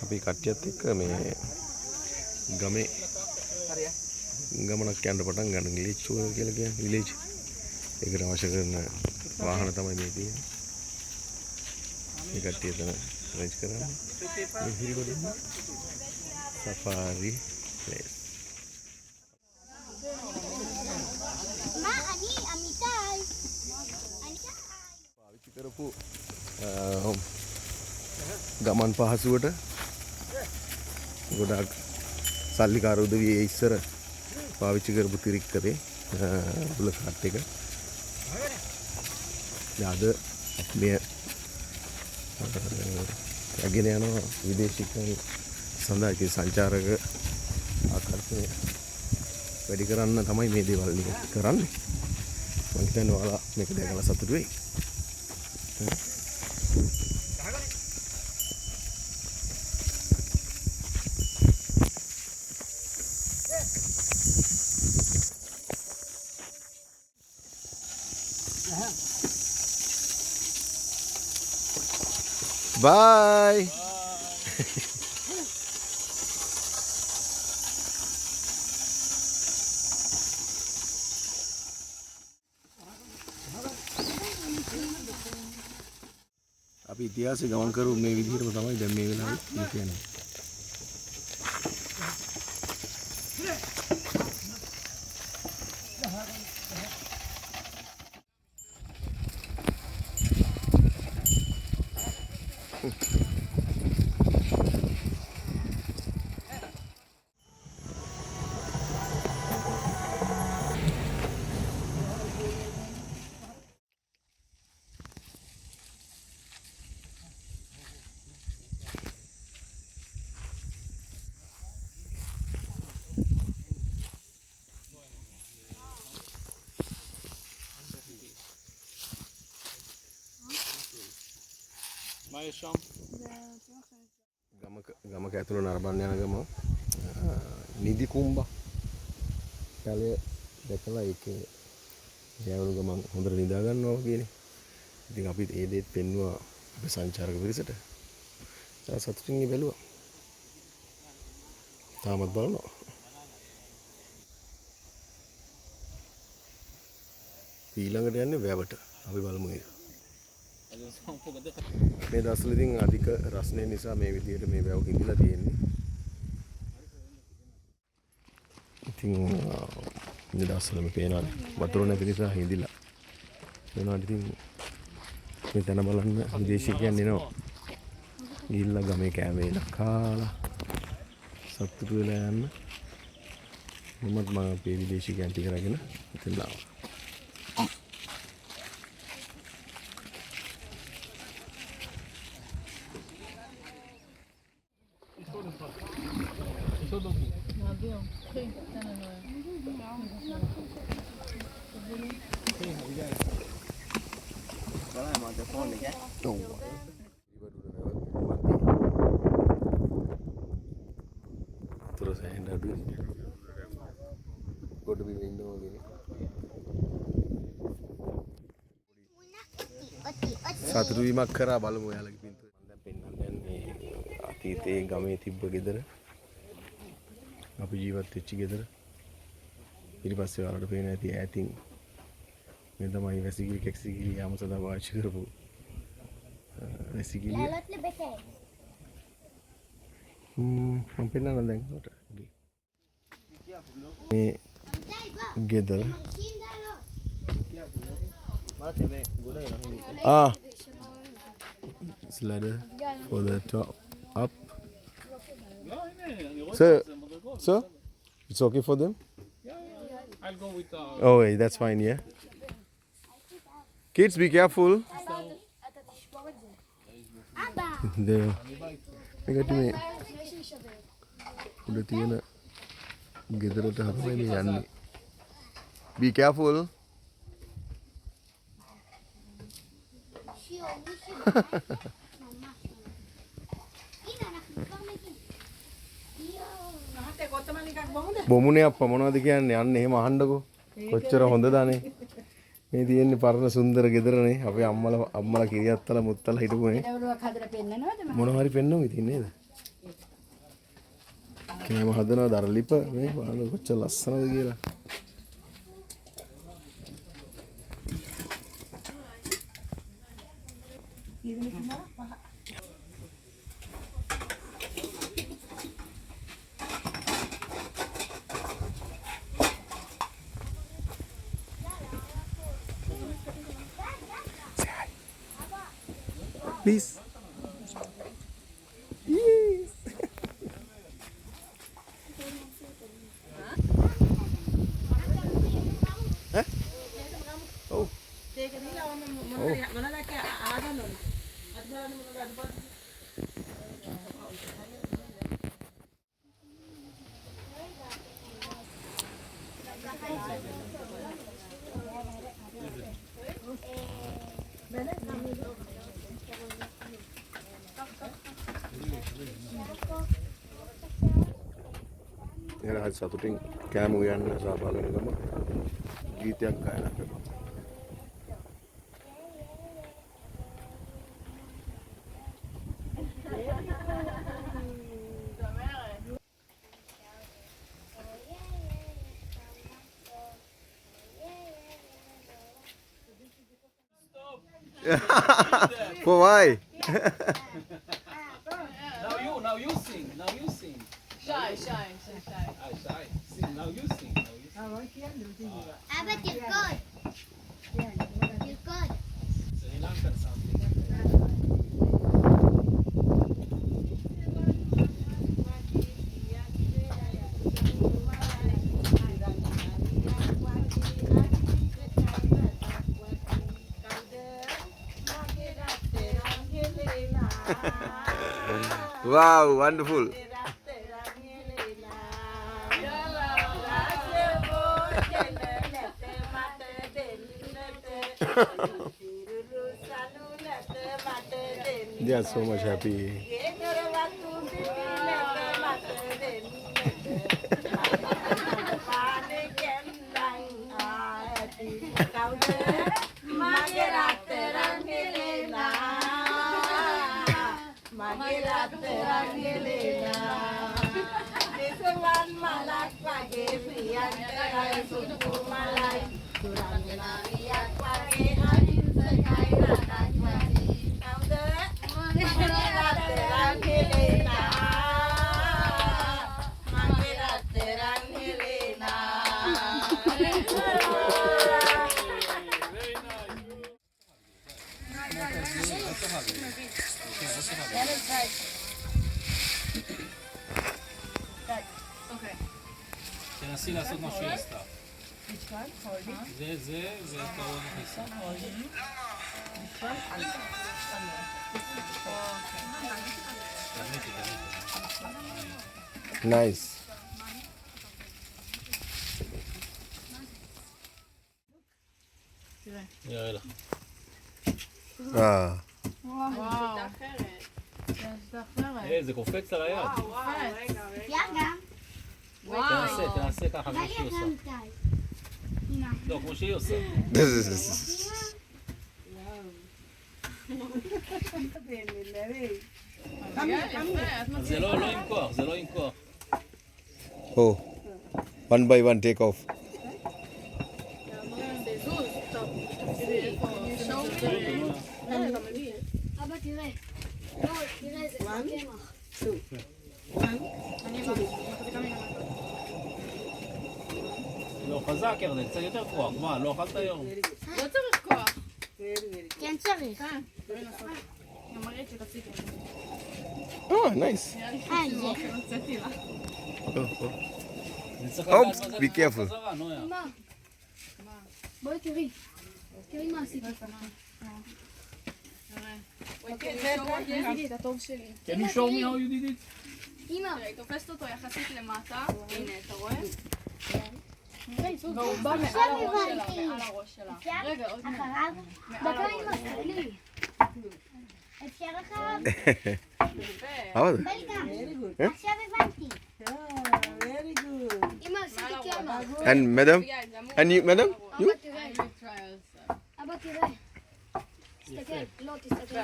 අපි කට්ටියත් එක්ක මේ ගමේ ගමනක් යන්න පටන් ගන්න villagetour කියලා කියන්නේ village. ඒකට අවශ්‍ය කරන වාහන තමයි මේ තියෙන්නේ. මේ කට්ටිය එතන arrange කරන්නේ. මේ හිරිගොඩින් safari place. පාවිච්චි කරපු ගමන් පහසුවට ගොඩක් සල්ලිකාර උදවියේ ඉස්සර පාවිච්චි කරපු තිරික්කරේ බුල කාට් එක. අද මේ අගෙන යන විදේශිකයන් සඳහා ඉතින් සංචාරක ආකර්ෂණය වැඩි කරන්න තමයි මේ දේවල් කරන්නේ. මම හිතන්නේ ඔයාලා මේක දැකලා සතුටු වෙයි. Bye. අපි ඉතිහාසයේ ගමන් කරු මේ විදිහටම තමයි දැන් මේ වෙලාවේ කියන්නේ. ගමක ඇතුළ නරඹන්න යන ගම නිදි කුම්බ කැලේ දැකලා ඒකේ යවුණු ගමන් හොඳට නිදා ගන්නවා වගේනේ. ඉතින් අපි ඒ දේත් පෙන්නුවා අපේ සංචාරක පිරිසට. සතුටින් බැලුවා. තාමත් බලනවා. ඊළඟට යන්නේ වැවට. අපි බලමු ඒක. මේ දවස්වල ඉතින් අධික රස්නේ නිසා මේ විදිහට මේ වැව කිඳිලා තියෙන්නේ. ඉතින් මේ දවස්වල මේ පේනවා වතුර නැති නිසා හිඳිලා. වෙනවා ඉතින් මේ තැන බලන්න විදේශිකයන් එනවා. ගිහිල්ලා ගමේ කෑම වේලා කාලා සතුටු වෙලා යන්න. මමත් මම අපේ විදේශිකයන් ටික අරගෙන ඉතින් ආවා. Terus saya hendak dulu. Kau udah bimbing dong gini. Satu dua makara balemu ya lagi pintu. Anda pengen nih අතීතයේ ගමේ තිබ්බ ගෙදර. අපි ජීවත් වෙච්ච ගෙදර. ඊට පස්සේ ඔයාලට පේන ඇති ඈතින් මේ තමයි වැසිකිලි කැක්සිකිලි ම.සදහ වාචි කරපු වැසිකිලි. මම පෙන්නන්න දැන් උට. මේ ගෙදර. It's ladder for the top up. Sir, it's okay for them? I'll go with Oh, wait, that's fine, yeah. Kids, be careful. There. I got to me. උඩ තියෙන ගෙදරට හරවගෙන යන්නේ. Be careful. බොමුනේ අප්පා මොනවද කියන්නේ යන්න එහෙම අහන්නකෝ කොච්චර හොඳද අනේ මේ තියෙන්නේ පරණ සුන්දර ගෙදරනේ අපේ අම්මලා කිරියත්තලා මුත්තලා හිටපුනේ මොනවා හරි පෙන්නමු ඉතින් නේද කෑම හදනවා දරලිප මේ බලන්න කොච්චර ලස්සනද කියලා. Please. Yes. Hah? Oh. එහර සතුටින් කෑම උයන්න සහභාගී වෙන ගම ගීතයක් ගායනා කරනවා. For why? Now you sing. Shy. Shy. Sing. Now you sing. But you're good. You're good. Sri Lankan something. Wow, wonderful. They are so much happy. תנסי לעשות מה שהיא עשתה. זה קרוב נכנסה. Nice. יאללה. זה קופץ על היד. תנסה ככה כמו שהיא עושה. לא, כמו שהיא עושה. זה לא עם כוח, זה לא עם כוח. Oh, one by one take off. אבא תראה. תראה, זה קמח. לא, חזק ירדן, קצת יותר כוח. מה, לא אכלת היום? לא צריך כוח. כן צריך. Oh, nice. Oh, be careful. אמא. בואי תראי. תראי מה עשיתי. Can you show me how you did it? אמא. היא תופסת אותו יחסית למטה. הנה, אתה רואה? והוא בא מעל הראש שלה, מעל הראש שלה. רגע, עוד מעט. אחריו? דקה אמא, לי. אפשר אחריו? How was it? בלגה. עכשיו הבנתי. אמא, עשיתי כמה. And madam? And you, madam? You? אבא תראה. תסתכל, לא תסתכל.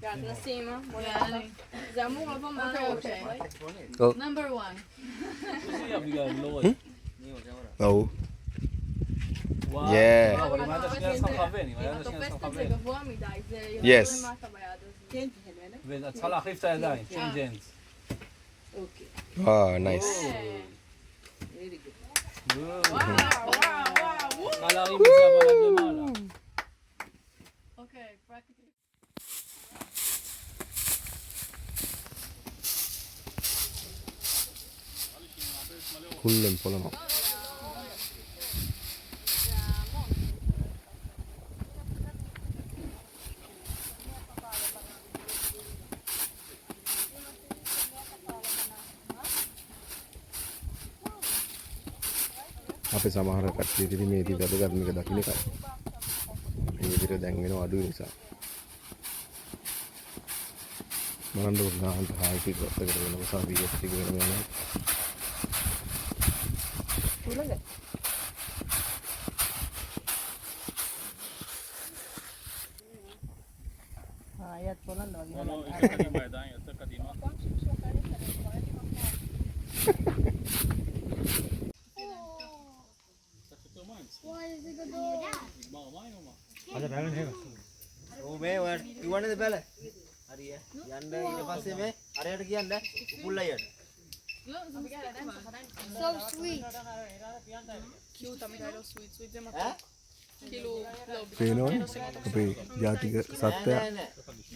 תנסי אמא. זה אמור לבוא מהר, אוקיי. ඔව්. Number 1. זה בגלל לא ඔව්. וואו. Yeah. אבל אם היד השנייה שלך מכוון, אם היד אם את השנייה שלך תופסת את זה מכוון. גבוה מדי, זה Yes. יורד למטה ביד הזאת. ואת צריכה להחליף את הידיים, צ'יינג' אנדס. נייס. צריכה להרים את זה אבל עד למעלה. אוקיי, practically. කුල්ලෙන් පොළනවා. අපේ සමහර කට්ටිය ඉතින් මේ ඉතින් වැදගත් මේක දකින්න එකයි. මේ විදිහට දැන් වෙනව අඩු නිසා. මරන්න ගාන්ට හායි පිටකට වෙනවා සාවියස් ටික වෙනවා නේද? මේ කිව්වන්නේද බැල? හරිය. යන්න ඊට පස්සේ මේ අරයට කියන්න පුල්ලයට. So sweet. cute, תמיד היה לו sweet, sweet זה מתוק. כאילו, לא, පේනවනේ අපේ ජාතික සත්වයා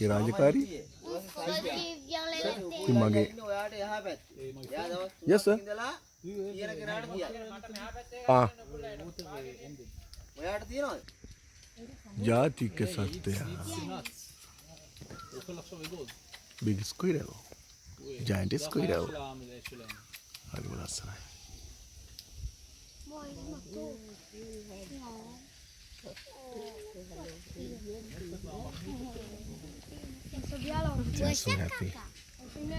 ඒ රාජකාරී ඉතින් මගේ ඔයාට එහා පැත්ත. එයා දවස් yes sir ඉඳලා කියන කෙනාට කියන්න. ආ ඔයාට තියනවද? ජාතික සත්වයා יכול לחשוב אגוז. big squirrel giant squirrel שלהם. හරිම ලස්සනයි So, diálogo. I'm so happy. Al fin de